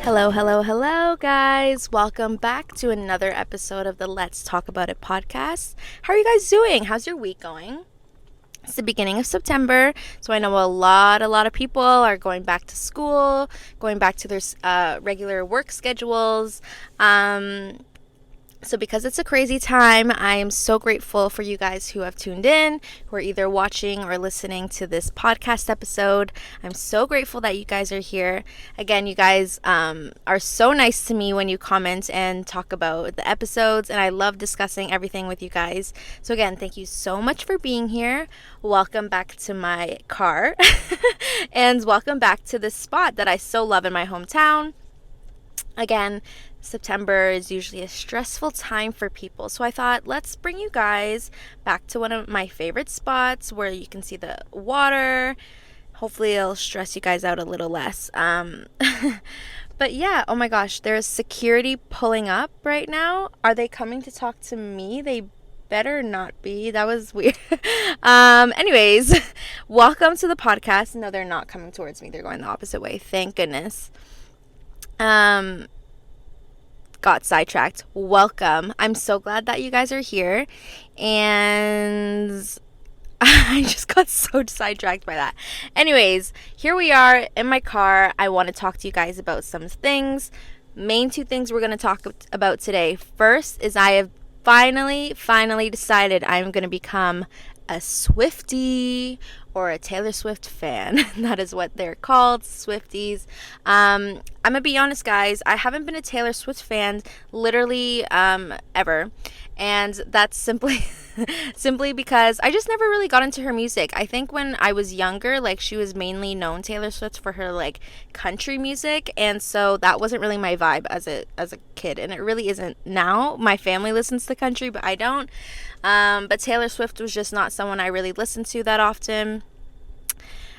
Hello, hello, hello, guys. Welcome back to another episode of the Let's Talk About It podcast. How are you guys doing? How's your week going? It's the beginning of September, so I know a lot of people are going back to school, going back to their regular work schedules. So because it's a crazy time, I am so grateful for you guys who have tuned in, who are either watching or listening to this podcast episode. I'm so grateful that you guys are here. Again, you guys are so nice to me when you comment and talk about the episodes, and I love discussing everything with you guys. So again, thank you so much for being here. Welcome back to my car, and welcome back to this spot that I so love in my hometown. Again, September is usually a stressful time for people, so I thought let's bring you guys back to one of my favorite spots where you can see the water. Hopefully it'll stress you guys out a little less. But yeah, oh my gosh, there's security pulling up right now. Are they coming to talk to me? They better not be. That was weird. Anyways, welcome to the podcast. No, they're not coming towards me. They're going the opposite way. Thank goodness. Got sidetracked. Welcome. I'm so glad that you guys are here, and I just got so sidetracked by that. Anyways, here we are in my car. I want to talk to you guys about some things. Main two things we're going to talk about today. First is I have finally decided I'm going to become a Swiftie or a Taylor Swift fan. That is what they're called, Swifties. I'm gonna be honest, guys, I haven't been a Taylor Swift fan literally ever, and that's simply because I just never really got into her music. I think when I was younger, like, she was mainly known, Taylor Swift, for her like country music, and so that wasn't really my vibe as a kid, and it really isn't now. My family listens to country, but I don't. But Taylor Swift was just not someone I really listened to that often.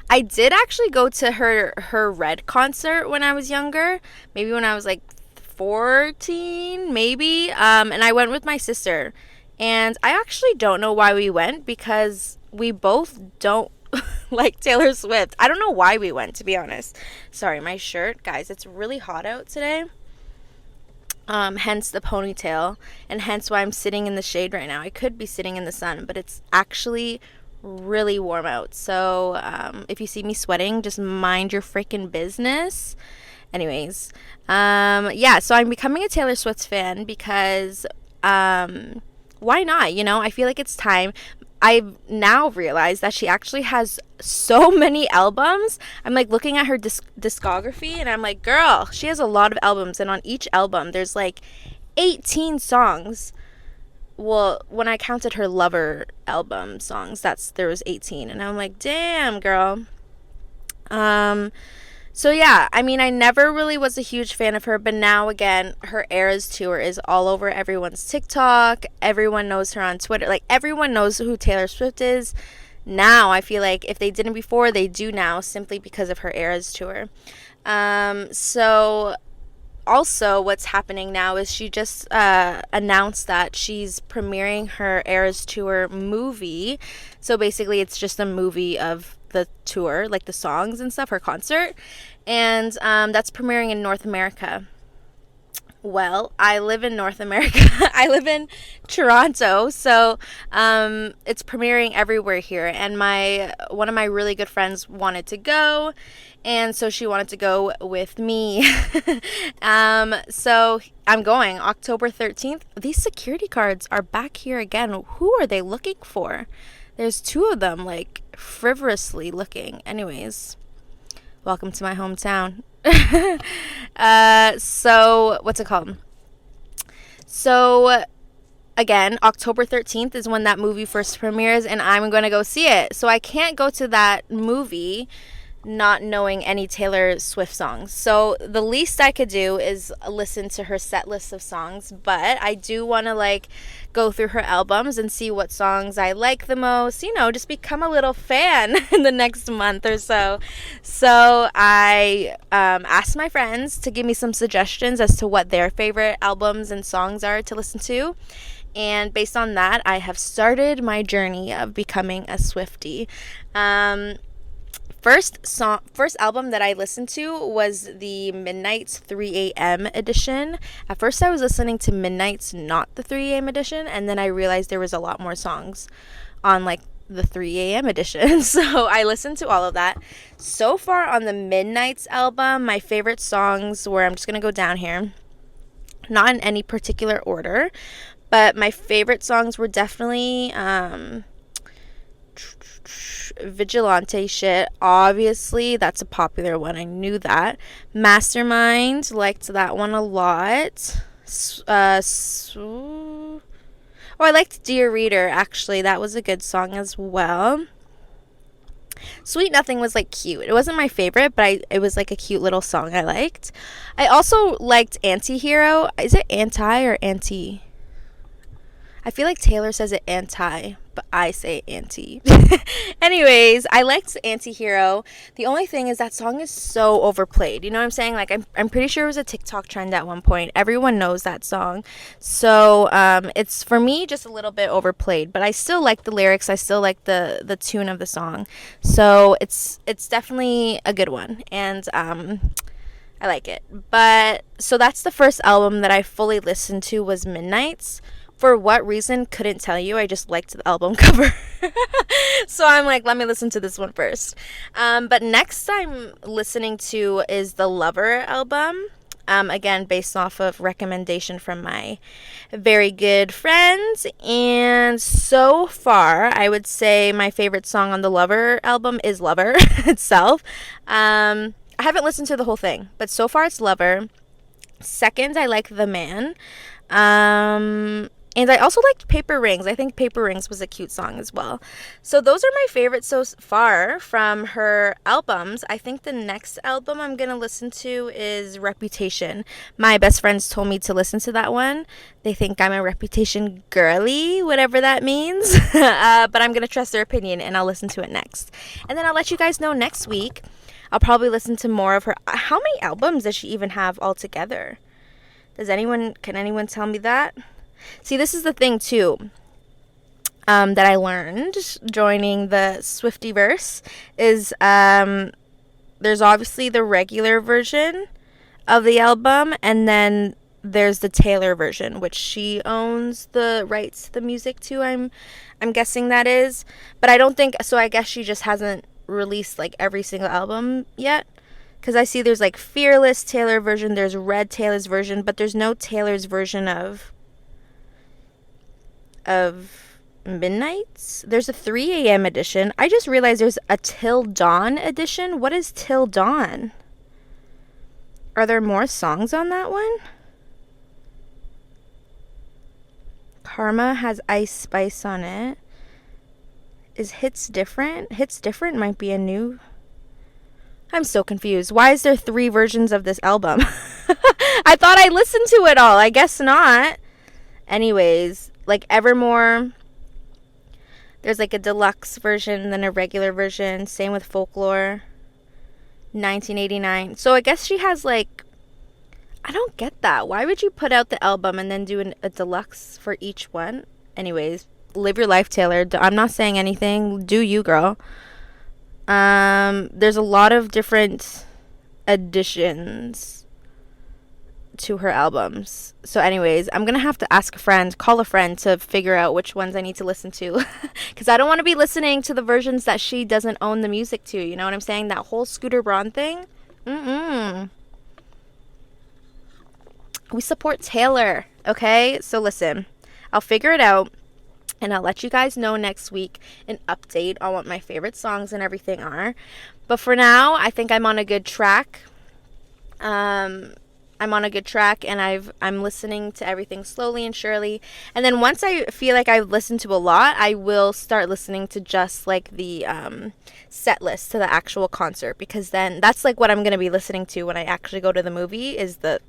I did actually go to her Red concert when I was younger, maybe when I was like 14, maybe, and I went with my sister, and I actually don't know why we went, because we both don't like Taylor Swift. I don't know why we went, to be honest. Sorry, my shirt, guys, it's really hot out today. Hence the ponytail, and hence why I'm sitting in the shade right now. I could be sitting in the sun, but it's actually really warm out. So if you see me sweating, just mind your freaking business. Anyways, yeah, so I'm becoming a Taylor Swift fan because why not? You know, I feel like it's time. I've now realized that she actually has so many albums. I'm like looking at her discography, and I'm like, girl, she has a lot of albums, and on each album there's like 18 songs. Well, when I counted her Lover album songs, there was 18, and I'm like, damn, girl. So yeah, I mean, I never really was a huge fan of her, but now again, her Eras tour is all over everyone's TikTok. Everyone knows her on Twitter. Like, everyone knows who Taylor Swift is. Now, I feel like if they didn't before, they do now, simply because of her Eras tour. So also what's happening now is she just announced that she's premiering her Eras tour movie. So basically it's just a movie of the tour, like the songs and stuff, her concert, and that's premiering in North America. Well, I live in North America. I live in Toronto, so it's premiering everywhere here, and one of my really good friends wanted to go, and so she wanted to go with me. So I'm going October 13th. These security guards are back here again. Who are they looking for? There's two of them, like, frivolously looking. Anyways, welcome to my hometown. So what's it called? So again, October 13th is when that movie first premieres, and I'm going to go see it. So I can't go to that movie not knowing any Taylor Swift songs. So the least I could do is listen to her set list of songs, but I do want to like go through her albums and see what songs I like the most, you know, just become a little fan in the next month or so. So I asked my friends to give me some suggestions as to what their favorite albums and songs are to listen to. And based on that, I have started my journey of becoming a Swiftie. First album that I listened to was the Midnight's 3 a.m. edition. At first I was listening to Midnight's, not the 3 a.m. edition, and then I realized there was a lot more songs on like the 3 a.m. edition. So I listened to all of that. So far on the Midnight's album, my favorite songs were, I'm just going to go down here, not in any particular order, but my favorite songs were definitely Vigilante Shit, obviously that's a popular one, I knew that. Mastermind, liked that one a lot. I liked Dear Reader, actually, that was a good song as well. Sweet Nothing was like cute. It wasn't my favorite, but it was like a cute little song I liked. I also liked Anti-Hero. Is it anti or anti? I feel like Taylor says it anti, but I say anti. Anyways, I liked Anti-Hero. The only thing is that song is so overplayed. You know what I'm saying? Like, I'm pretty sure it was a TikTok trend at one point. Everyone knows that song. So, it's, for me, just a little bit overplayed. But I still like the lyrics. I still like the tune of the song. So, it's definitely a good one. And, I like it. But, so that's the first album that I fully listened to was Midnight's. For what reason, couldn't tell you. I just liked the album cover. So I'm like, let me listen to this one first. But next I'm listening to is the Lover album. Again, based off of recommendation from my very good friends. And so far, I would say my favorite song on the Lover album is Lover itself. I haven't listened to the whole thing, but so far it's Lover. Second, I like The Man. And I also liked Paper Rings. I think Paper Rings was a cute song as well. So those are my favorites so far from her albums. I think the next album I'm going to listen to is Reputation. My best friends told me to listen to that one. They think I'm a Reputation girly, whatever that means. But I'm going to trust their opinion and I'll listen to it next. And then I'll let you guys know next week. I'll probably listen to more of her. How many albums does she even have altogether? Can anyone tell me that? See, this is the thing, too, that I learned joining the Swiftie-verse is there's obviously the regular version of the album, and then there's the Taylor version, which she owns the rights to the music to, I'm guessing that is. But I don't think, so I guess she just hasn't released, like, every single album yet. Because I see there's, like, Fearless Taylor version, there's Red Taylor's version, but there's no Taylor's version of Midnight's. There's a 3 a.m. edition. I just realized there's a Till Dawn edition. What is Till Dawn? Are there more songs on that one? Karma has Ice Spice on it. Is Hits Different? Hits Different might be a new... I'm so confused. Why is there 3 versions of this album? I thought I listened to it all. I guess not. Anyways, like Evermore, there's like a deluxe version, then a regular version. Same with Folklore. 1989. So I guess she has like, I don't get that. Why would you put out the album and then do a deluxe for each one? Anyways, live your life, Taylor. I'm not saying anything. Do you, girl. There's a lot of different editions to her albums. So anyways, I'm gonna have to call a friend to figure out which ones I need to listen to. Because I don't want to be listening to the versions that she doesn't own the music to. You know what I'm saying? That whole Scooter Braun thing. We support Taylor, okay? So listen, I'll figure it out. And I'll let you guys know next week an update on what my favorite songs and everything are. But for now, I think I'm on a good track. I'm on a good track, and I'm listening to everything slowly and surely. And then once I feel like I've listened to a lot, I will start listening to just like the set list to the actual concert, because then that's like what I'm going to be listening to when I actually go to the movie is the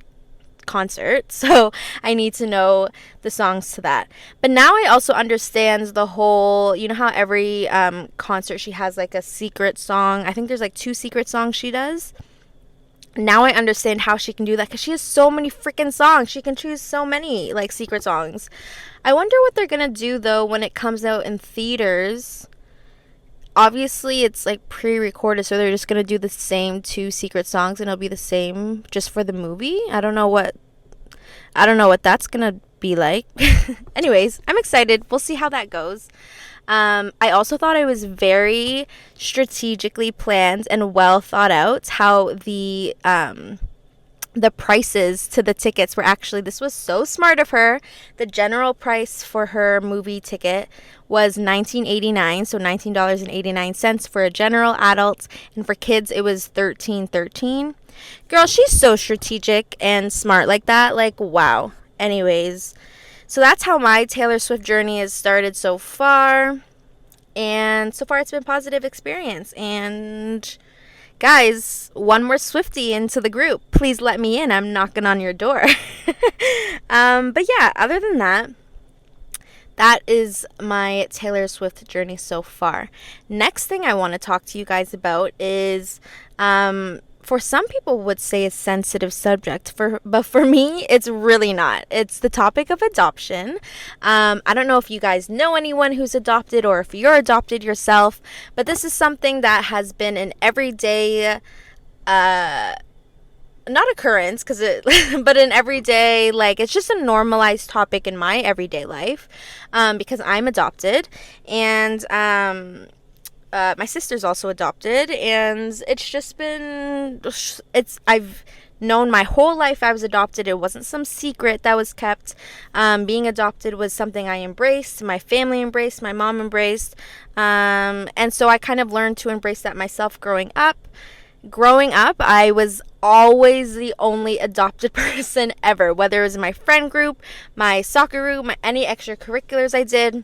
concert. So I need to know the songs to that. But now I also understand the whole, you know how every concert she has like a secret song. I think there's like 2 secret songs she does. Now I understand how she can do that, because she has so many freaking songs. She can choose so many like secret songs. I wonder what they're gonna do though when it comes out in theaters. obviously it's like pre-recorded, so they're just gonna do the same two secret songs and it'll be the same just for the movie. I don't know what that's gonna be like. Anyways, I'm excited. We'll see how that goes. I also thought it was very strategically planned and well thought out how the prices to the tickets were actually, this was so smart of her. The general price for her movie ticket was $19.89, so $19.89 for a general adult, and for kids it was $13.13. Girl, she's so strategic and smart like that. Like, wow. Anyways, so that's how my Taylor Swift journey has started so far. And so far it's been a positive experience. And guys, one more Swiftie into the group. Please let me in. I'm knocking on your door. But yeah, other than that, that is my Taylor Swift journey so far. Next thing I want to talk to you guys about is, for some people would say a sensitive subject, but for me, it's really not. It's the topic of adoption. I don't know if you guys know anyone who's adopted or if you're adopted yourself, but this is something that has been an everyday, not occurrence, but an everyday, like, it's just a normalized topic in my everyday life, because I'm adopted, and my sister's also adopted, and it's just been, I've known my whole life I was adopted. It wasn't some secret that was kept. Being adopted was something I embraced, my family embraced, my mom embraced, and so I kind of learned to embrace that myself growing up. I was always the only adopted person ever, whether it was in my friend group, my soccer group, any extracurriculars I did.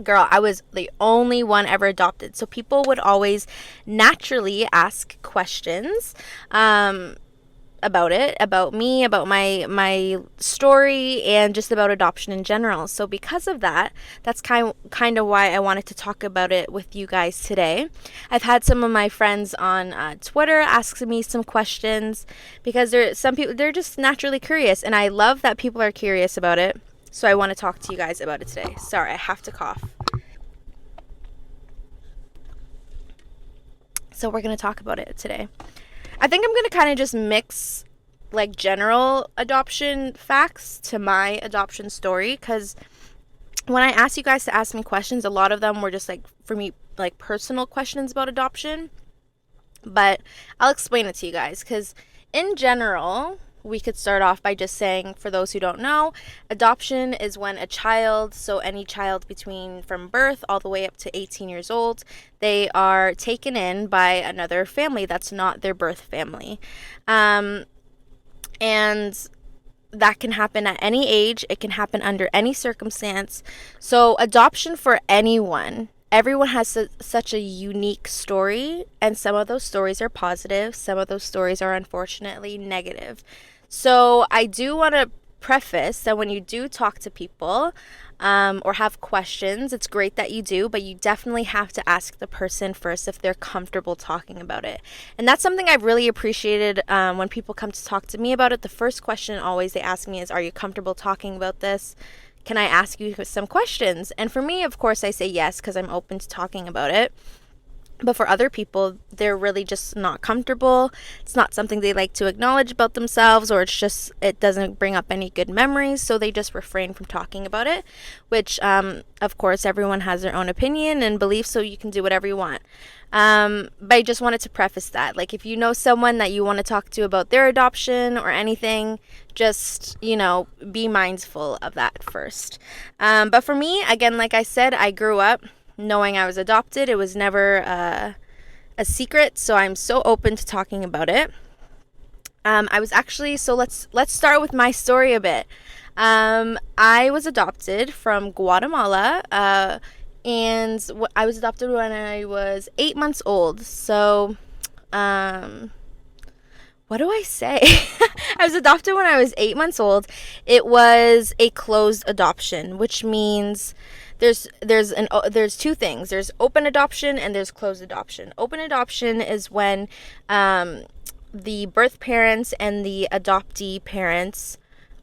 Girl, I was the only one ever adopted. So people would always naturally ask questions about it, about me, about my story, and just about adoption in general. So because of that, that's kind of why I wanted to talk about it with you guys today. I've had some of my friends on Twitter asking me some questions because some people, they're just naturally curious, and I love that people are curious about it. So I want to talk to you guys about it today. Sorry, I have to cough. So we're going to talk about it today. I think I'm going to kind of just mix like general adoption facts to my adoption story, because when I asked you guys to ask me questions, a lot of them were just like, for me, like personal questions about adoption. But I'll explain it to you guys, because in general, we could start off by just saying, for those who don't know, adoption is when a child, so any child from birth all the way up to 18 years old, they are taken in by another family that's not their birth family. And that can happen at any age. It can happen under any circumstance. So adoption for everyone has such a unique story, and some of those stories are positive. Some of those stories are unfortunately negative. So I do want to preface that when you do talk to people or have questions, it's great that you do, but you definitely have to ask the person first if they're comfortable talking about it. And that's something I've really appreciated when people come to talk to me about it. The first question always they ask me is, are you comfortable talking about this? Can I ask you some questions? And for me, of course, I say yes, because I'm open to talking about it. But for other people, they're really just not comfortable. It's not something they like to acknowledge about themselves, or it doesn't bring up any good memories, so they just refrain from talking about it, which, of course, everyone has their own opinion and beliefs, so you can do whatever you want. But I just wanted to preface that. Like, if you know someone that you want to talk to about their adoption or anything, just, be mindful of that first. But for me, again, like I said, I grew up knowing I was adopted. It was never a secret, so I'm so open to talking about it. I was actually, so let's start with my story a bit. I was adopted from Guatemala, and I was adopted when I was 8 months old. So, what do I say? I was adopted when I was 8 months old. It was a closed adoption, which means there's two things. There's open adoption and there's closed adoption. Open adoption is when the birth parents and the adoptee parents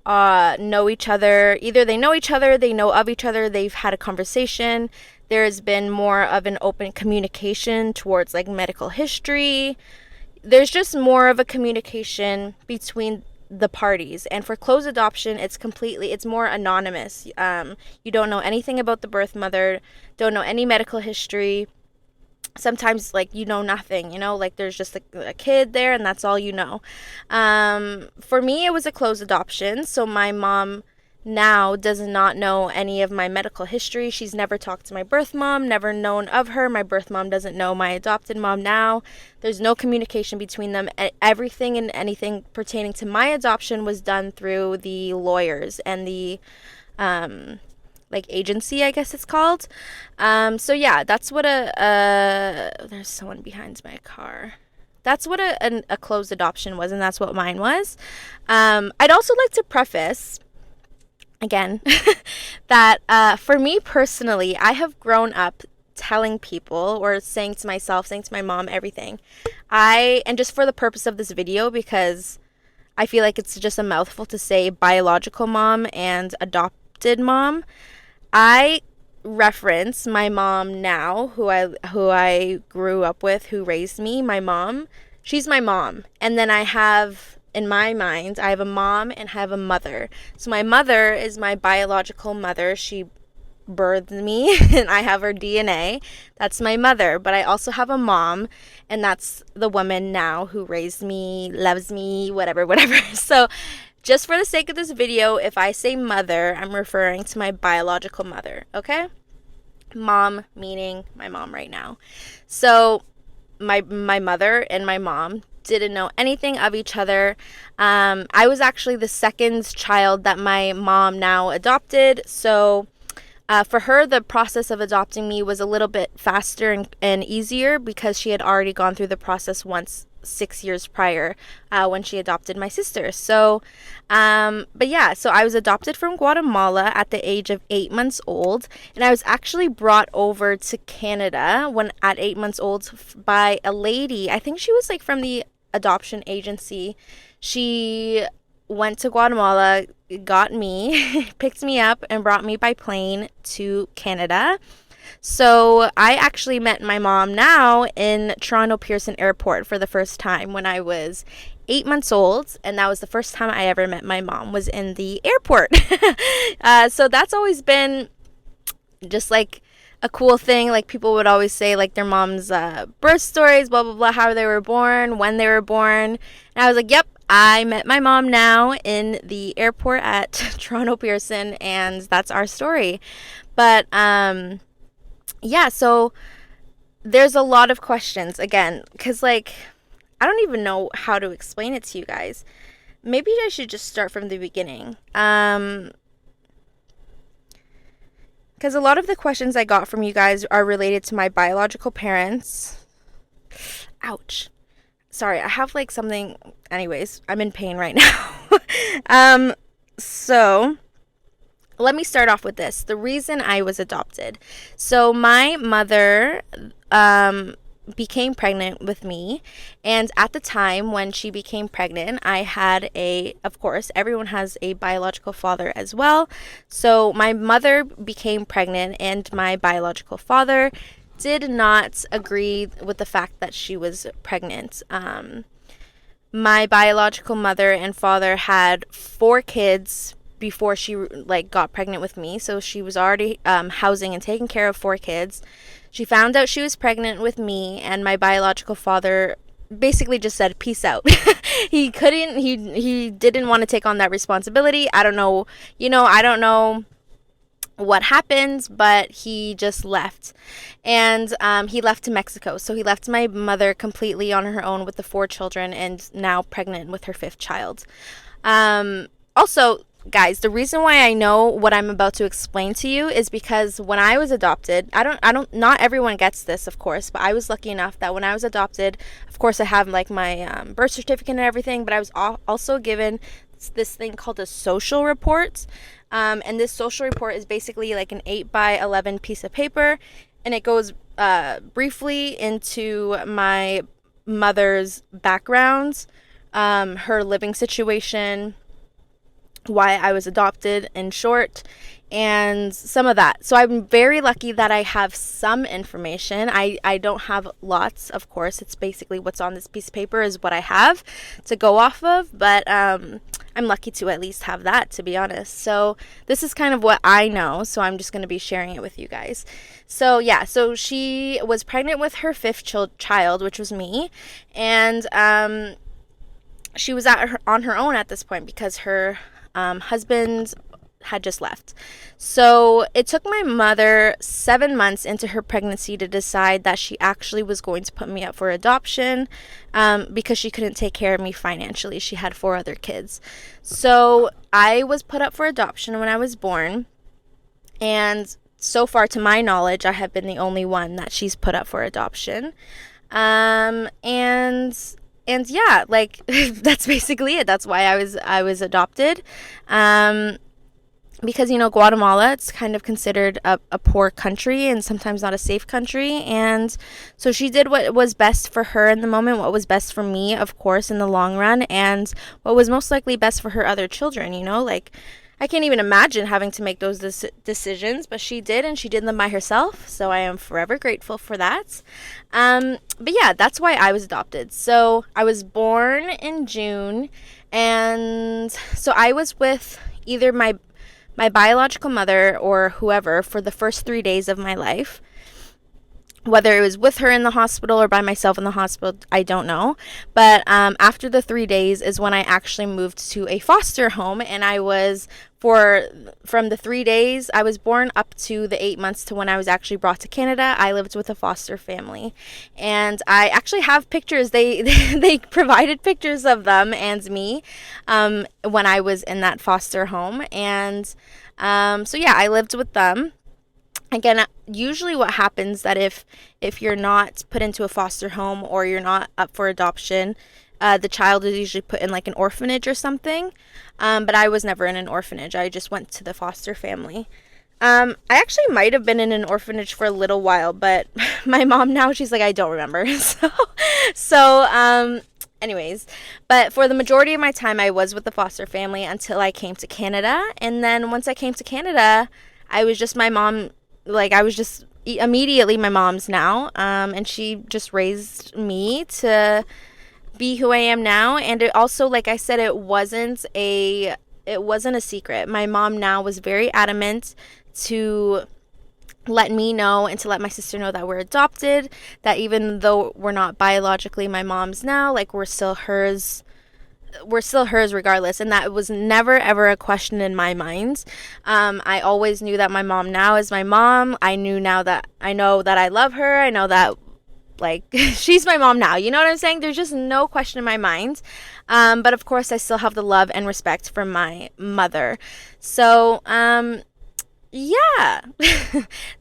know each other. Either they know each other, they know of each other, they've had a conversation, There's been more of an open communication towards like medical history. There's just more of a communication between the parties. And for closed adoption, it's more anonymous. You don't know anything about the birth mother, don't know any medical history. Sometimes like you know nothing, like there's just a kid there and that's all you know. For me, it was a closed adoption, so my mom now does not know any of my medical history. She's never talked to my birth mom, never known of her. My birth mom doesn't know my adopted mom now. There's no communication between them. Everything and anything pertaining to my adoption was done through the lawyers and the like agency, I guess it's called. So yeah, that's what there's someone behind my car. That's what a closed adoption was, and that's what mine was. I'd also like to preface again that for me personally, I have grown up telling people or saying to myself, saying to my mom, everything. And just for the purpose of this video, because I feel like it's just a mouthful to say biological mom and adopted mom, I reference my mom now, who I grew up with, who raised me, my mom. She's my mom. And then I have, in my mind, I have a mom and I have a mother. So my mother is my biological mother. She birthed me and I have her DNA. That's my mother. But I also have a mom, and that's the woman now who raised me, loves me, whatever. So just for the sake of this video, if I say mother, I'm referring to my biological mother, okay? Mom meaning my mom right now. So my mother and my mom didn't know anything of each other. I was actually the second child that my mom now adopted. So for her, the process of adopting me was a little bit faster and easier because she had already gone through the process once 6 years prior when she adopted my sister. So but yeah, so I was adopted from Guatemala at the age of 8 months old, and I was actually brought over to Canada when at 8 months old by a lady. I think she was like from the adoption agency. She went to Guatemala, got me, picked me up, and brought me by plane to Canada. So I actually met my mom now in Toronto Pearson Airport for the first time when I was 8 months old, and that was the first time I ever met my mom, was in the airport. So that's always been just like a cool thing. Like people would always say like their mom's birth stories, blah blah blah, how they were born, when they were born, and I was like, yep, I met my mom now in the airport at Toronto Pearson, and that's our story. But yeah, so there's a lot of questions again, because like I don't even know how to explain it to you guys. Maybe I should just start from the beginning. Because a lot of the questions I got from you guys are related to my biological parents. Ouch. Sorry, I have like something. Anyways, I'm in pain right now. So let me start off with this. The reason I was adopted. So my mother became pregnant with me, and at the time when she became pregnant, I had of course everyone has a biological father as well. So my mother became pregnant, and my biological father did not agree with the fact that she was pregnant. My biological mother and father had 4 kids before she like got pregnant with me, so she was already housing and taking care of 4 kids. She found out she was pregnant with me, and my biological father basically just said peace out. He didn't want to take on that responsibility. I don't know, I don't know what happened, but he just left. And he left to Mexico. So he left my mother completely on her own with the 4 children, and now pregnant with her 5th child. Also, guys, the reason why I know what I'm about to explain to you is because when I was adopted, not everyone gets this, of course, but I was lucky enough that when I was adopted, of course, I have like my birth certificate and everything, but I was also given this thing called a social report. And this social report is basically like an 8x11 piece of paper, and it goes briefly into my mother's background, her living situation, why I was adopted in short, and some of that. So I'm very lucky that I have some information. I don't have lots, of course. It's basically what's on this piece of paper is what I have to go off of, but I'm lucky to at least have that, to be honest. So this is kind of what I know, so I'm just going to be sharing it with you guys. So yeah, so she was pregnant with her fifth child, which was me, and she was on her own at this point because her husband had just left. So it took my mother 7 months into her pregnancy to decide that she actually was going to put me up for adoption, because she couldn't take care of me financially. She had 4 other kids. So I was put up for adoption when I was born, and so far to my knowledge, I have been the only one that she's put up for adoption. And yeah, like that's basically it. That's why I was adopted. Because, Guatemala, it's kind of considered a poor country and sometimes not a safe country. And so she did what was best for her in the moment, what was best for me, of course, in the long run, and what was most likely best for her other children, Like, I can't even imagine having to make those decisions, but she did, and she did them by herself. So I am forever grateful for that. But yeah, that's why I was adopted. So I was born in June, and so I was with either my biological mother or whoever for the first 3 days of my life. Whether it was with her in the hospital or by myself in the hospital, I don't know. But after the 3 days is when I actually moved to a foster home, and I was from the 3 days I was born up to the 8 months to when I was actually brought to Canada. I lived with a foster family, and I actually have pictures. They provided pictures of them and me when I was in that foster home, and so yeah, I lived with them. Again, usually what happens that if you're not put into a foster home or you're not up for adoption, the child is usually put in like an orphanage or something. But I was never in an orphanage. I just went to the foster family. I actually might have been in an orphanage for a little while, but my mom now, she's like, I don't remember. Anyways, but for the majority of my time, I was with the foster family until I came to Canada. And then once I came to Canada, I was just my mom. Like, I was just immediately my mom's now, and she just raised me to be who I am now. And it also, like I said, it wasn't a secret. My mom now was very adamant to let me know and to let my sister know that we're adopted, that even though we're not biologically my mom's now, like we're still hers regardless. And that was never ever a question in my mind. I always knew that my mom now is my mom. I know that I love her. I know that, like, she's my mom now. You know what I'm saying? There's just no question in my mind. But of course I still have the love and respect for my mother. So yeah.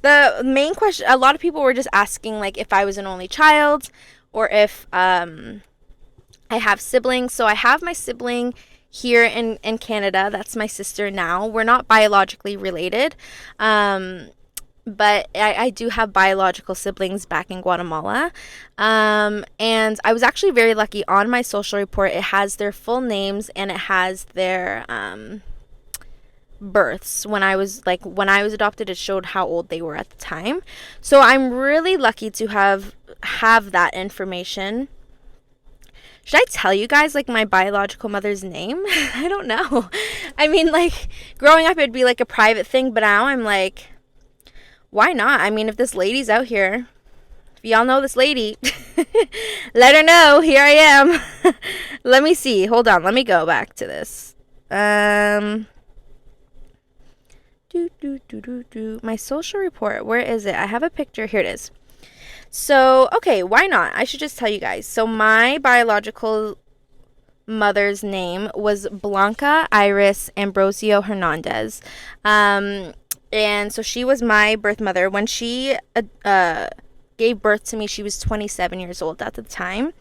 The main question, a lot of people were just asking, like, if I was an only child or if I have siblings. So I have my sibling here in Canada. That's my sister now. We're not biologically related. But I do have biological siblings back in Guatemala. And I was actually very lucky. On my social report, it has their full names and it has their births. When I was adopted, it showed how old they were at the time. So I'm really lucky to have that information. Should I tell you guys, like, my biological mother's name? I don't know. I mean, like, growing up, it'd be, like, a private thing, but now I'm like, why not? I mean, if this lady's out here, if y'all know this lady, let her know. Here I am. Let me see. Hold on. Let me go back to this. My social report. Where is it? I have a picture. Here it is. So, okay, why not? I should just tell you guys. So my biological mother's name was Blanca Iris Ambrosio Hernandez. And so she was my birth mother. When she gave birth to me, she was 27 years old at the time.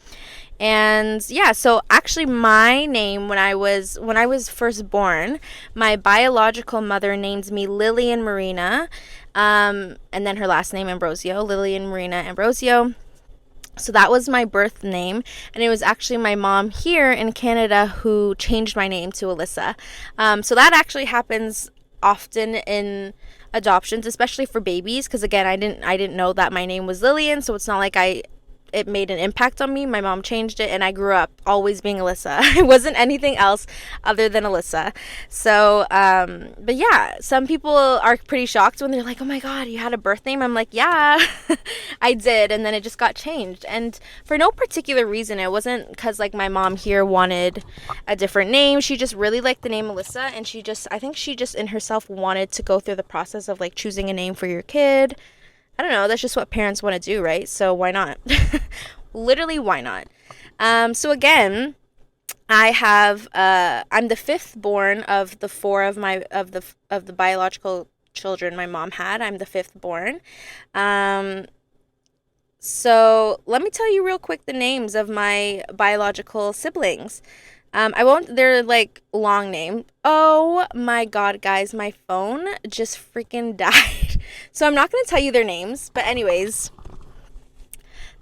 And yeah, so actually my name when I was first born, my biological mother named me Lillian Marina, and then her last name Ambrosio, Lillian Marina Ambrosio. So that was my birth name, and it was actually my mom here in Canada who changed my name to Alyssa. So that actually happens often in adoptions, especially for babies, because again, I didn't know that my name was Lillian, so it's not like it made an impact on me. My mom changed it, and I grew up always being Alyssa. I wasn't anything else other than Alyssa. So, but yeah, some people are pretty shocked when they're like, "Oh my God, you had a birth name?" I'm like, "Yeah, I did," and then it just got changed, and for no particular reason. It wasn't because like my mom here wanted a different name. She just really liked the name Alyssa, and I think she just in herself wanted to go through the process of like choosing a name for your kid. I don't know. That's just what parents want to do, right? So why not? Literally, why not? So again, I'm the fifth born of the four of the biological children my mom had. I'm the fifth born. So let me tell you real quick the names of my biological siblings. I won't, they're like long name. Oh my God, guys, my phone just freaking died. So I'm not going to tell you their names, but anyways,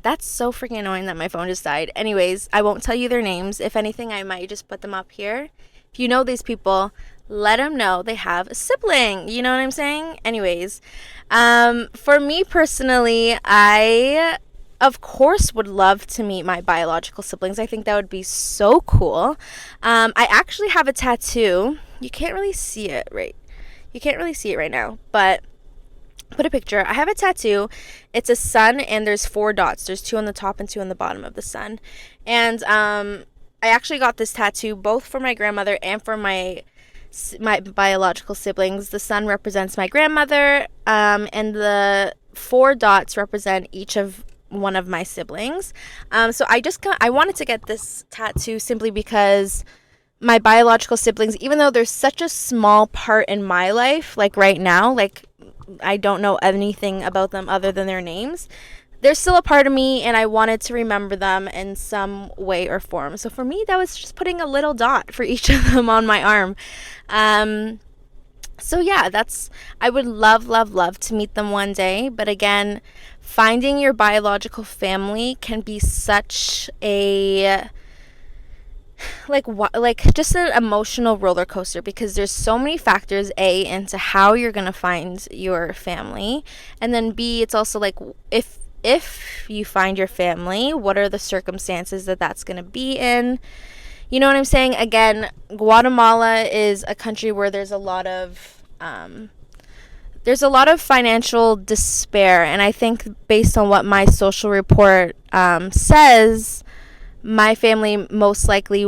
that's so freaking annoying that my phone just died. Anyways, I won't tell you their names. If anything, I might just put them up here. If you know these people, let them know they have a sibling. You know what I'm saying? Anyways, for me personally, I of course would love to meet my biological siblings. I think that would be so cool. I actually have a tattoo. You can't really see it right. You can't really see it right now, but put a picture. I have a tattoo. It's a sun, and there's 4 dots. There's 2 on the top and 2 on the bottom of the sun. And I actually got this tattoo both for my grandmother and for my biological siblings. The sun represents my grandmother, and the 4 dots represent each of one of my siblings. So I wanted to get this tattoo simply because my biological siblings, even though they're such a small part in my life, like right now, like I don't know anything about them other than their names, they're still a part of me, and I wanted to remember them in some way or form. So for me, that was just putting a little dot for each of them on my arm. So yeah, I would love to meet them one day. But again, finding your biological family can be such a like just an emotional roller coaster, because there's so many factors into how you're gonna find your family, and then B, it's also like if you find your family, what are the circumstances that that's gonna be in. You know what I'm saying? Again, Guatemala is a country where there's a lot of financial despair, and I think based on what my social report says, my family most likely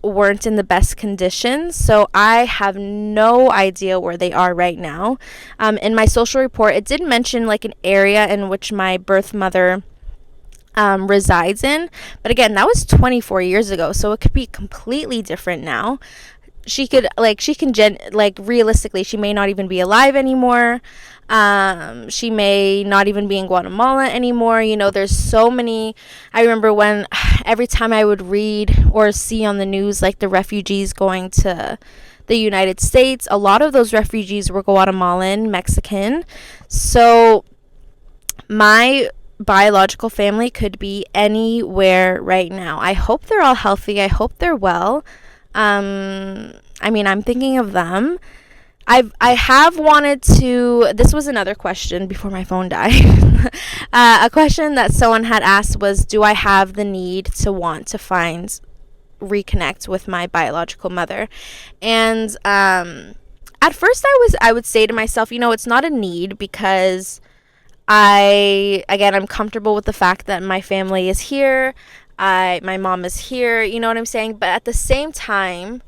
weren't in the best conditions. So I have no idea where they are right now. In my social report, it did mention like an area in which my birth mother resides in, but again, that was 24 years ago, so it could be completely different now. Realistically, she may not even be alive anymore. She may not even be in Guatemala anymore. You know, there's so many. I remember when every time I would read or see on the news like the refugees going to the United States, a lot of those refugees were Guatemalan, Mexican. So my biological family could be anywhere right now. I hope they're all healthy. I hope they're well. I mean, I'm thinking of them. I have wanted to. This was another question before my phone died. A question that someone had asked was, do I have the need to want to reconnect with my biological mother? And at first I would say to myself, it's not a need, because I'm comfortable with the fact that my family is here. My mom is here, you know what I'm saying? But at the same time,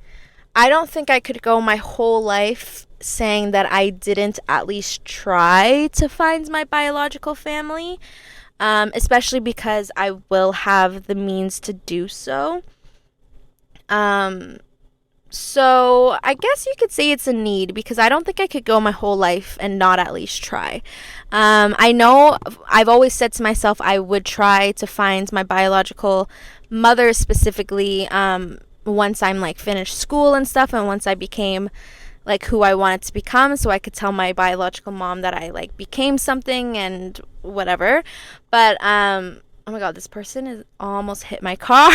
I don't think I could go my whole life saying that I didn't at least try to find my biological family, especially because I will have the means to do so. So I guess you could say it's a need, because I don't think I could go my whole life and not at least try. I know I've always said to myself I would try to find my biological mother specifically once I'm like finished school and stuff, and once I became like who I wanted to become, so I could tell my biological mom that I like became something and whatever. But oh my God, this person is almost hit my car.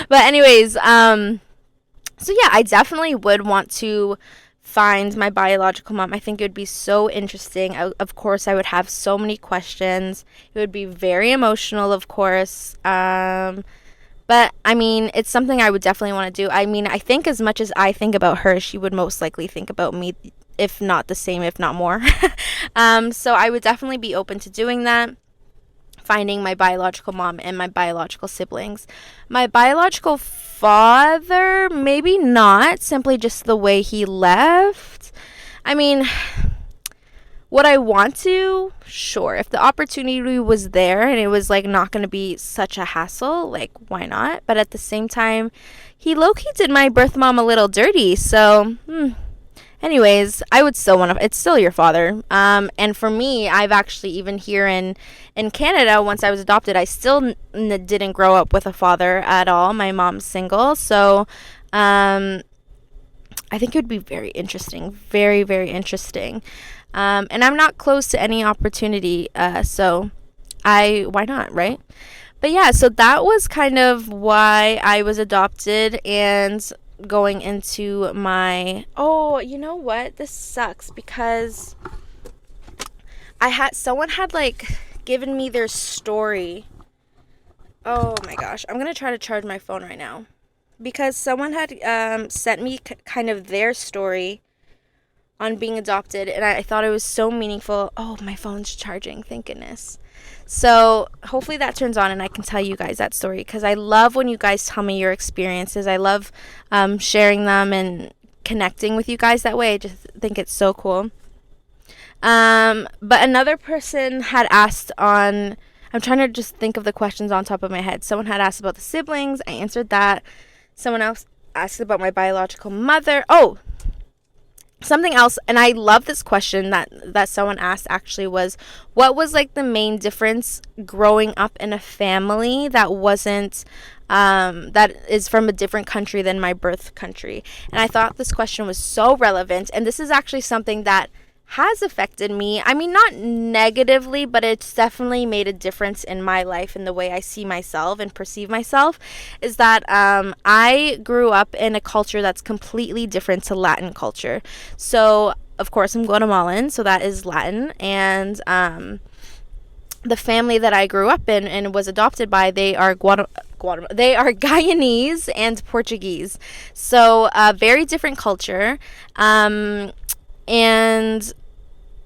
But anyways, so yeah, I definitely would want to find my biological mom. I think it would be so interesting. Of course, I would have so many questions. It would be very emotional, of course. But I mean, it's something I would definitely want to do. I mean, I think as much as I think about her, she would most likely think about me, if not the same, if not more. So I would definitely be open to doing that. Finding my biological mom and my biological siblings. My biological father, maybe not, simply just the way he left. I mean, would I want to? Sure. If the opportunity was there and it was like not going to be such a hassle, like why not? But at the same time, he low-key did my birth mom a little dirty. So, anyways, I would still want to. It's still your father. And for me, I've actually, even here in Canada, once I was adopted, I still didn't grow up with a father at all. My mom's single, so I think it would be very interesting, very, very interesting. And I'm not close to any opportunity, so why not, right? But yeah, so that was kind of why I was adopted. And going into my, oh, you know what? This sucks because someone had like given me their story. Oh my gosh, I'm gonna try to charge my phone right now because someone had sent me kind of their story on being adopted, and I thought it was so meaningful. Oh, my phone's charging, thank goodness. So hopefully that turns on and I can tell you guys that story, because I love when you guys tell me your experiences. I love sharing them and connecting with you guys that way. I just think it's so cool. But another person had asked on, I'm trying to just think of the questions on top of my head. Someone had asked about the siblings. I answered that. Someone else asked about my biological mother. Oh, something else, and I love this question that someone asked actually, was what was like the main difference growing up in a family that wasn't that is from a different country than my birth country. And I thought this question was so relevant, and this is actually something that has affected me. I mean, not negatively, but it's definitely made a difference in my life and the way I see myself and perceive myself, is that I grew up in a culture that's completely different to Latin culture. So, of course, I'm Guatemalan, so that is Latin, and the family that I grew up in and was adopted by, they are they are Guyanese and Portuguese. So, very different culture. And,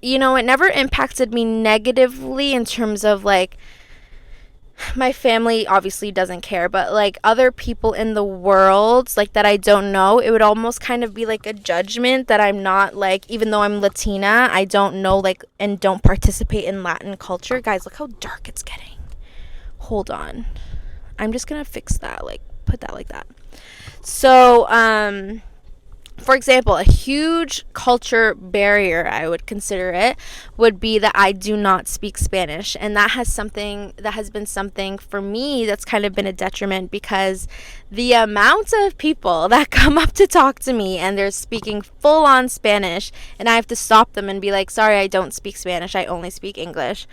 you know, it never impacted me negatively in terms of, like, my family obviously doesn't care, but, like, other people in the world, like, that I don't know, it would almost kind of be, like, a judgment that I'm not, like, even though I'm Latina, I don't know, like, and don't participate in Latin culture. Guys, look how dark it's getting. Hold on. I'm just gonna fix that, like, put that like that. So, for example, a huge culture barrier, I would consider it, would be that I do not speak Spanish. And that has been something for me that's kind of been a detriment, because the amount of people that come up to talk to me and they're speaking full on Spanish, and I have to stop them and be like, sorry, I don't speak Spanish, I only speak English.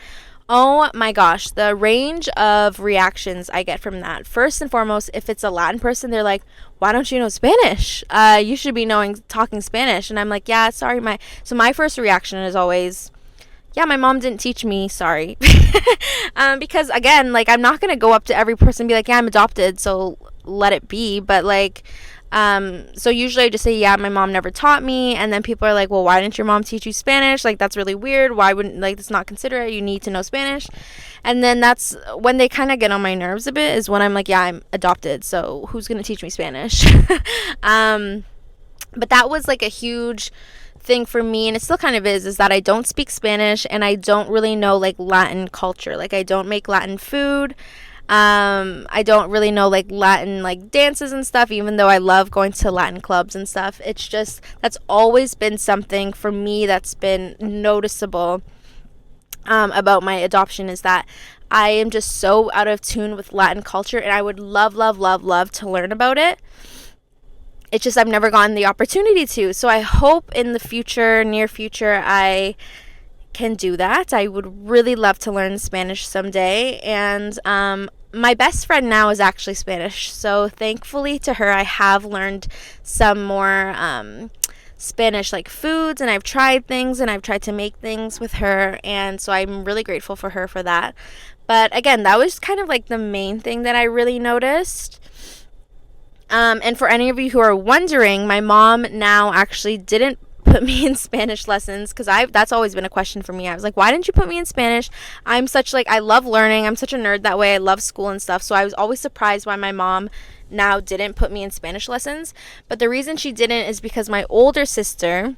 Oh my gosh, the range of reactions I get from that. First and foremost, if it's a Latin person, they're like, why don't you know Spanish? You should be talking Spanish. And I'm like, yeah, sorry. So my first reaction is always, yeah, my mom didn't teach me, sorry. Because again, like, I'm not going to go up to every person and be like, yeah, I'm adopted, so let it be. But like, so usually I just say, yeah, my mom never taught me. And then people are like, well, why didn't your mom teach you Spanish? Like, that's really weird. Why wouldn't, like, that's not considerate. You need to know Spanish. And then that's when they kind of get on my nerves a bit, is when I'm like, yeah, I'm adopted, so who's going to teach me Spanish? But that was like a huge thing for me, and it still kind of is that I don't speak Spanish, and I don't really know, like, Latin culture. Like, I don't make Latin food. I don't really know, like, Latin, like, dances and stuff, even though I love going to Latin clubs and stuff. It's just, that's always been something for me that's been noticeable about my adoption, is that I am just so out of tune with Latin culture, and I would love, love, love, love to learn about it. It's just I've never gotten the opportunity to. So I hope in the future, near future, I can do that. I would really love to learn Spanish someday. And my best friend now is actually Spanish. So thankfully to her, I have learned some more Spanish like foods, and I've tried things and I've tried to make things with her, and so I'm really grateful for her for that. But again, that was kind of like the main thing that I really noticed. And for any of you who are wondering, my mom now actually didn't put me in Spanish lessons, because that's always been a question for me. I was like, why didn't you put me in Spanish? I'm such like, I love learning. I'm such a nerd that way. I love school and stuff. So I was always surprised why my mom now didn't put me in Spanish lessons. But the reason she didn't is because my older sister,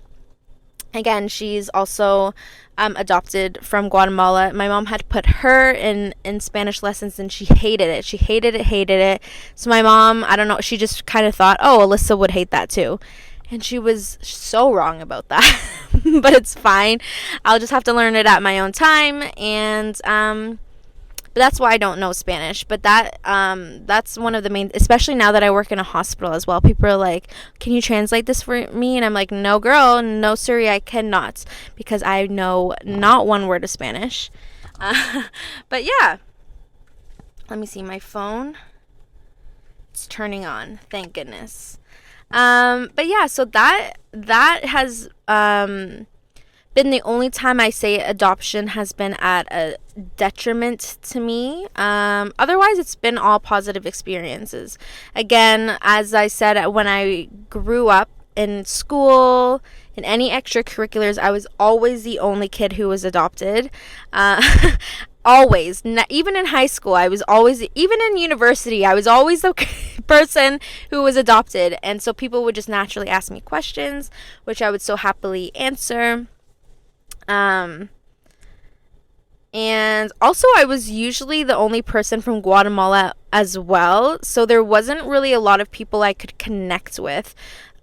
again, she's also adopted from Guatemala. My mom had put her in Spanish lessons, and she hated it. She hated it. So my mom, I don't know, she just kind of thought, oh, Alyssa would hate that too. And she was so wrong about that. But it's fine. I'll just have to learn it at my own time. And but that's why I don't know Spanish. But that's one of the main, especially now that I work in a hospital as well. People are like, can you translate this for me? And I'm like, no, girl, no, sorry, I cannot, because I know not one word of Spanish. But yeah, let me see my phone. It's turning on, thank goodness. But yeah, so that has been the only time I say adoption has been at a detriment to me. Otherwise, it's been all positive experiences. Again, as I said, when I grew up in school, in any extracurriculars, I was always the only kid who was adopted. Always. Even in high school, I was always, even in university, I was always the person who was adopted. And so people would just naturally ask me questions, which I would so happily answer. And also I was usually the only person from Guatemala as well. So there wasn't really a lot of people I could connect with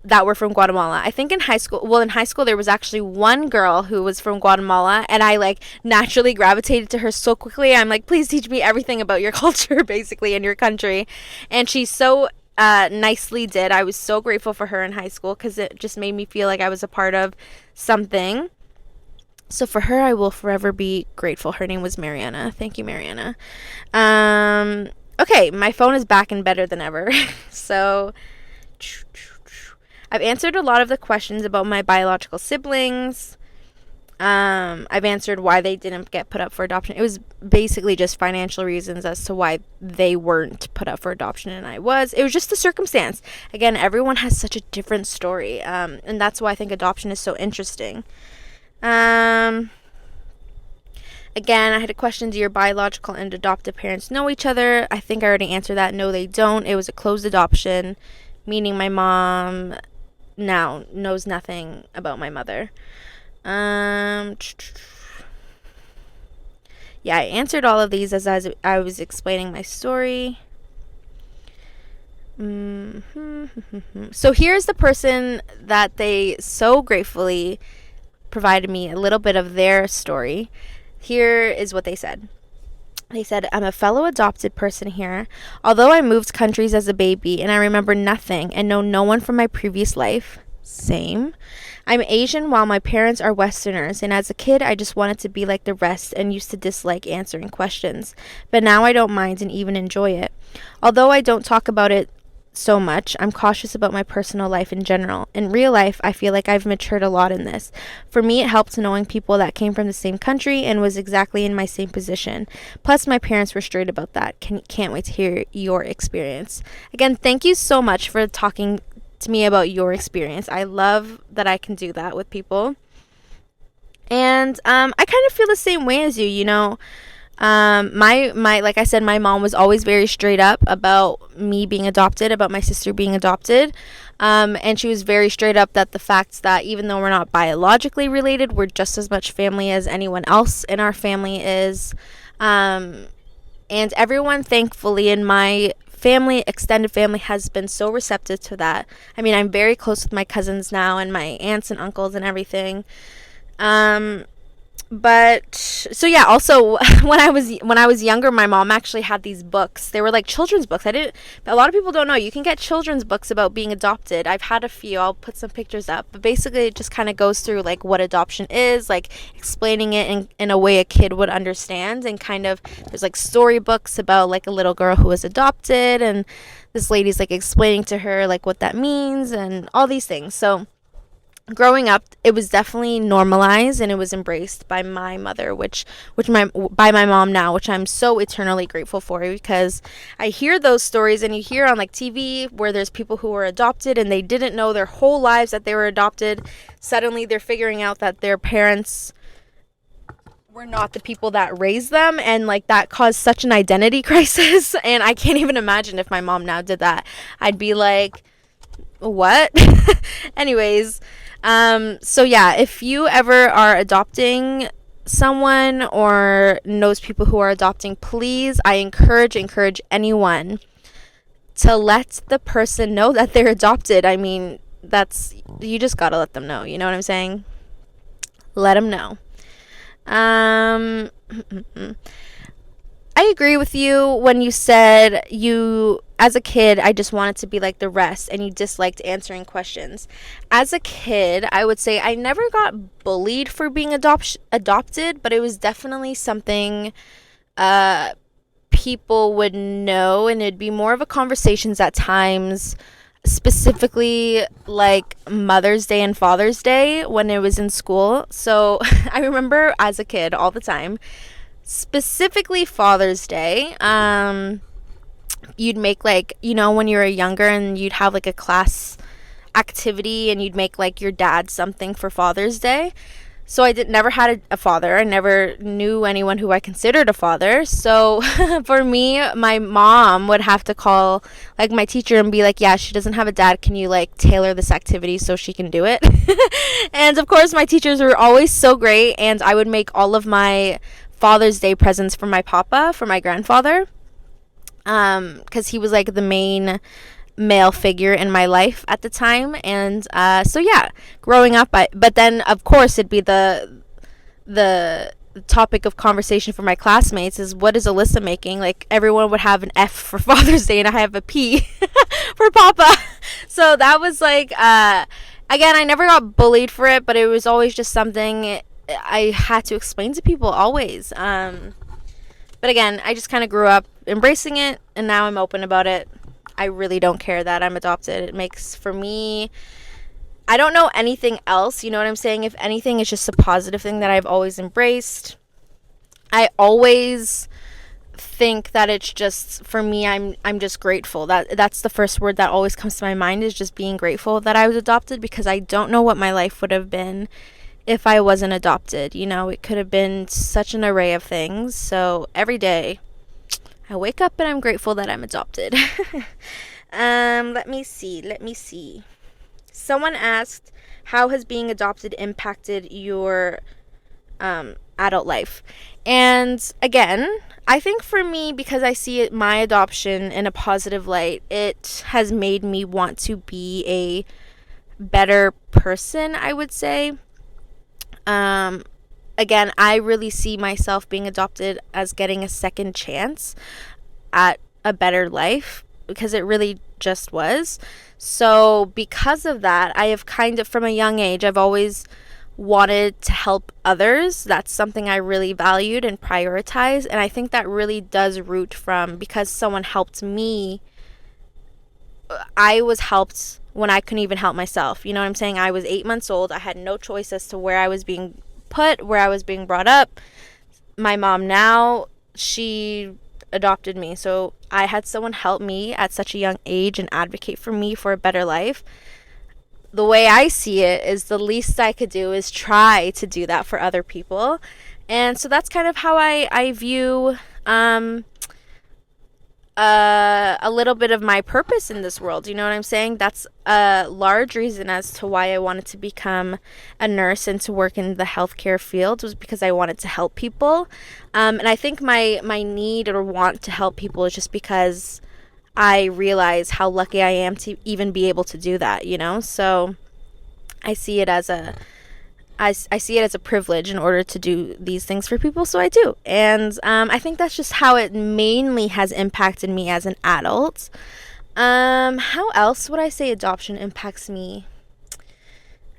that were from Guatemala. I think in high school there was actually one girl who was from Guatemala, and I like naturally gravitated to her so quickly. I'm like, please teach me everything about your culture, basically, and your country. And she so nicely did. I was so grateful for her in high school, because it just made me feel like I was a part of something. So for her, I will forever be grateful. Her name was Mariana. Thank you, Mariana. Okay, my phone is back and better than ever. So I've answered a lot of the questions about my biological siblings. I've answered why they didn't get put up for adoption. It was basically just financial reasons as to why they weren't put up for adoption and I was. It was just the circumstance. Again, everyone has such a different story. And that's why I think adoption is so interesting. Again, I had a question, do your biological and adoptive parents know each other? I think I already answered that. No, they don't. It was a closed adoption, meaning my mom now knows nothing about my mother. Yeah, I answered all of these as I was explaining my story. So here's the person that they so gratefully provided me a little bit of their story. Here is what they said. They said, I'm a fellow adopted person here. Although I moved countries as a baby and I remember nothing and know no one from my previous life. Same. I'm Asian while my parents are Westerners, and as a kid I just wanted to be like the rest and used to dislike answering questions. But now I don't mind and even enjoy it. Although I don't talk about it so much, I'm cautious about my personal life in general. In real life, I feel like I've matured a lot in this. For me, it helped knowing people that came from the same country and was exactly in my same position. Plus, my parents were straight about that. Can't wait to hear your experience. Again, thank you so much for talking to me about your experience. I love that I can do that with people. And I kind of feel the same way as you, you know. My like I said, my mom was always very straight up about me being adopted, about my sister being adopted, and she was very straight up that the fact that even though we're not biologically related, we're just as much family as anyone else in our family is. And everyone, thankfully, in my family, extended family, has been so receptive to that. I mean, I'm very close with my cousins now and my aunts and uncles and everything. But so yeah, also when I was younger, my mom actually had these books. They were like children's books. A lot of people don't know you can get children's books about being adopted. I've had a few. I'll put some pictures up. But basically it just kind of goes through like what adoption is, like explaining it in a way a kid would understand, and kind of there's like storybooks about like a little girl who was adopted, and this lady's like explaining to her like what that means and all these things. So growing up, it was definitely normalized and it was embraced by my mother, which my by my mom now, which I'm so eternally grateful for, because I hear those stories and you hear on like TV where there's people who were adopted and they didn't know their whole lives that they were adopted. Suddenly they're figuring out that their parents were not the people that raised them, and like that caused such an identity crisis. And I can't even imagine if my mom now did that. I'd be like, what? Anyways, so yeah, if you ever are adopting someone or knows people who are adopting, please, I encourage anyone to let the person know that they're adopted. I mean, you just gotta let them know, you know what I'm saying? Let them know. um I agree with you when you said you, as a kid, I just wanted to be like the rest and you disliked answering questions. As a kid, I would say I never got bullied for being adopted, but it was definitely something uh, people would know, and it'd be more of a conversations at times, specifically like Mother's Day and Father's Day when it was in school. So I remember as a kid all the time, specifically Father's Day, you'd make like, when you were younger and you'd have like a class activity and you'd make like your dad something for Father's Day. So I never had a father. I never knew anyone who I considered a father. So for me, my mom would have to call like my teacher and be like, yeah, she doesn't have a dad. Can you like tailor this activity so she can do it? And of course, my teachers were always so great. And I would make all of my Father's Day presents for my papa, for my grandfather, because he was like the main male figure in my life at the time. And so yeah, growing up, but then of course it'd be the topic of conversation for my classmates is, what is Alyssa making? Like everyone would have an F for Father's Day and I have a P for Papa. So that was like, again, I never got bullied for it, but it was always just something I had to explain to people always. But again, I just kind of grew up embracing it, and now I'm open about it. I really don't care that I'm adopted. It makes, for me, I don't know anything else, you know what I'm saying? If anything, it's just a positive thing that I've always embraced. I always think that it's just, for me, I'm just grateful. That's the first word that always comes to my mind, is just being grateful that I was adopted, because I don't know what my life would have been if I wasn't adopted. It could have been such an array of things. So every day I wake up and I'm grateful that I'm adopted. Let me see. Someone asked, how has being adopted impacted your adult life? And again, I think for me, because I see my adoption in a positive light, it has made me want to be a better person, I would say. Again, I really see myself being adopted as getting a second chance at a better life, because it really just was. So because of that, I have kind of, from a young age, I've always wanted to help others. That's something I really valued and prioritized. And I think that really does root from, because someone helped me, I was helped when I couldn't even help myself. You know what I'm saying? I was 8 months old. I had no choice as to where I was being put, where I was being brought up. My mom now, she adopted me. So I had someone help me at such a young age and advocate for me for a better life. The way I see it is, the least I could do is try to do that for other people. And so that's kind of how I view a little bit of my purpose in this world. You know what I'm saying? That's a large reason as to why I wanted to become a nurse and to work in the healthcare field, was because I wanted to help people. And I think my need or want to help people is just because I realize how lucky I am to even be able to do that, So I see it as I see it as a privilege in order to do these things for people, so I do. And I think that's just how it mainly has impacted me as an adult. How else would I say adoption impacts me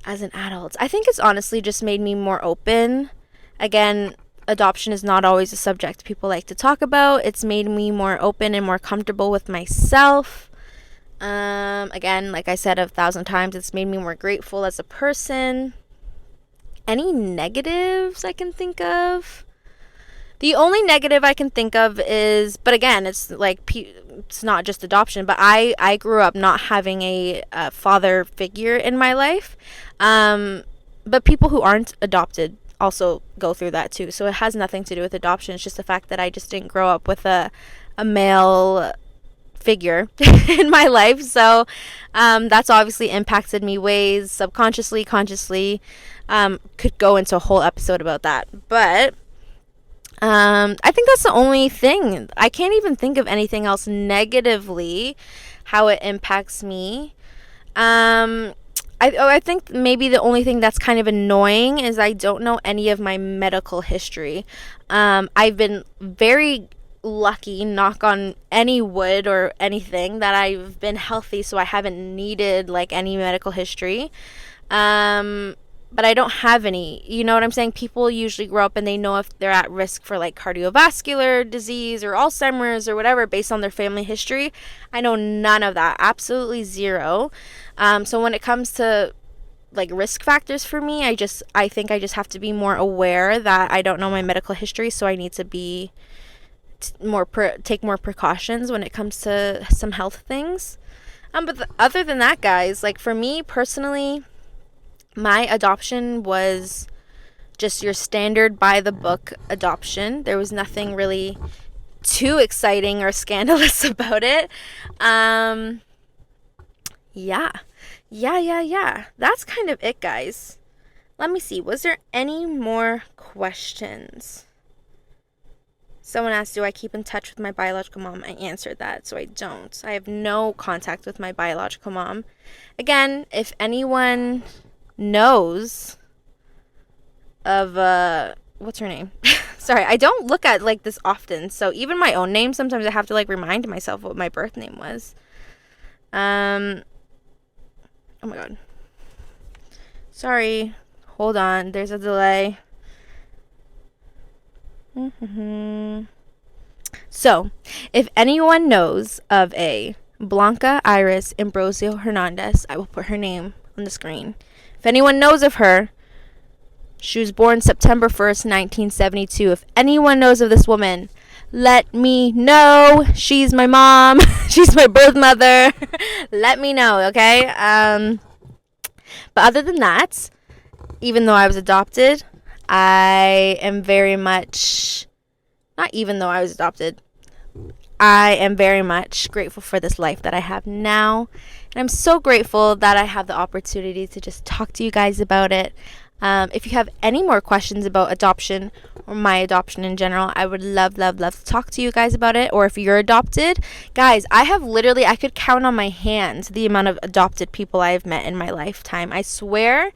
as an adult? I think it's honestly just made me more open. Again, adoption is not always a subject people like to talk about. It's made me more open and more comfortable with myself. Again, like I said 1,000 times, it's made me more grateful as a person. Any negatives I can think of? The only negative I can think of is, but again, it's like it's not just adoption, but I grew up not having a father figure in my life. But people who aren't adopted also go through that too. So it has nothing to do with adoption. It's just the fact that I just didn't grow up with a male figure in my life. So that's obviously impacted me ways, subconsciously, consciously. Could go into a whole episode about that. But I think that's the only thing. I can't even think of anything else negatively, how it impacts me. I think maybe the only thing that's kind of annoying is I don't know any of my medical history. I've been very lucky, knock on any wood or anything, that I've been healthy, so I haven't needed like any medical history. But I don't have any. You know what I'm saying? People usually grow up and they know if they're at risk for like cardiovascular disease or Alzheimer's or whatever based on their family history. I know none of that. Absolutely zero. So when it comes to like risk factors for me, I think I just have to be more aware that I don't know my medical history, so I need to be take more precautions when it comes to some health things. But other than that, guys, like for me personally, my adoption was just your standard by the book adoption. There was nothing really too exciting or scandalous about it. Yeah. That's kind of it, guys. Let me see. Was there any more questions? Someone asked, do I keep in touch with my biological mom? I answered that, so I don't. I have no contact with my biological mom. Again, if anyone knows of what's her name? Sorry, I don't look at like this often, so even my own name sometimes I have to like remind myself what my birth name was. Oh my god, sorry, hold on, there's a delay. So if anyone knows of a Blanca Iris Ambrosio Hernandez, I will put her name on the screen. If anyone knows of her, she was born September 1st, 1972. If anyone knows of this woman, let me know. She's my mom. She's my birth mother. Let me know, okay? But other than that, even though I was adopted, I am very much, not even though I was adopted, I am very much grateful for this life that I have now. And I'm so grateful that I have the opportunity to just talk to you guys about it. If you have any more questions about adoption or my adoption in general, I would love to talk to you guys about it. Or if you're adopted, guys, I could count on my hands the amount of adopted people I have met in my lifetime. I swear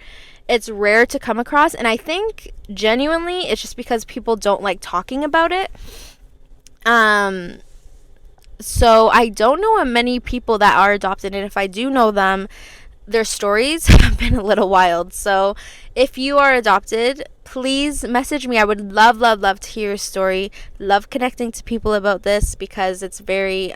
it's rare to come across. And I think genuinely it's just because people don't like talking about it. So I don't know many people that are adopted, and if I do know them, their stories have been a little wild. So if you are adopted, please message me. I would love to hear your story. Love connecting to people about this because it's very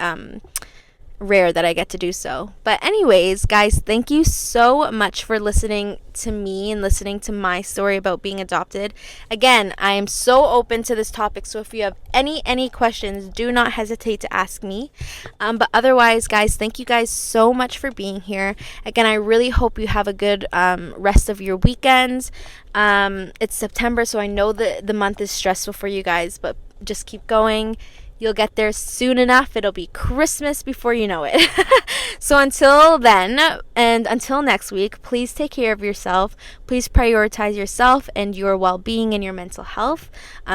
rare that I get to do so. But anyways, guys, thank you so much for listening to me and listening to my story about being adopted. Again, I am so open to this topic, so if you have any questions, do not hesitate to ask me. But otherwise, guys, thank you guys so much for being here. Again, I really hope you have a good rest of your weekends. It's September, so I know that the month is stressful for you guys, but just keep going. You'll get there soon enough. It'll be Christmas before you know it. So until then, and until next week, please take care of yourself. Please prioritize yourself and your well-being and your mental health,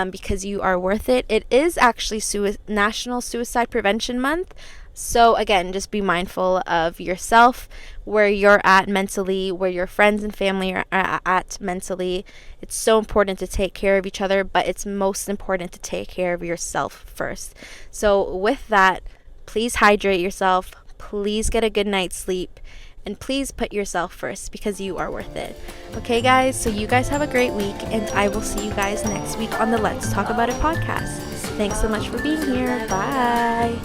because you are worth it. It is actually National Suicide Prevention Month. So again, just be mindful of yourself, where you're at mentally, where your friends and family are at mentally. It's so important to take care of each other, but it's most important to take care of yourself first. So with that, please hydrate yourself, please get a good night's sleep, and please put yourself first because you are worth it. Okay, guys, so you guys have a great week, and I will see you guys next week on the Let's Talk About It podcast. Thanks so much for being here. Bye.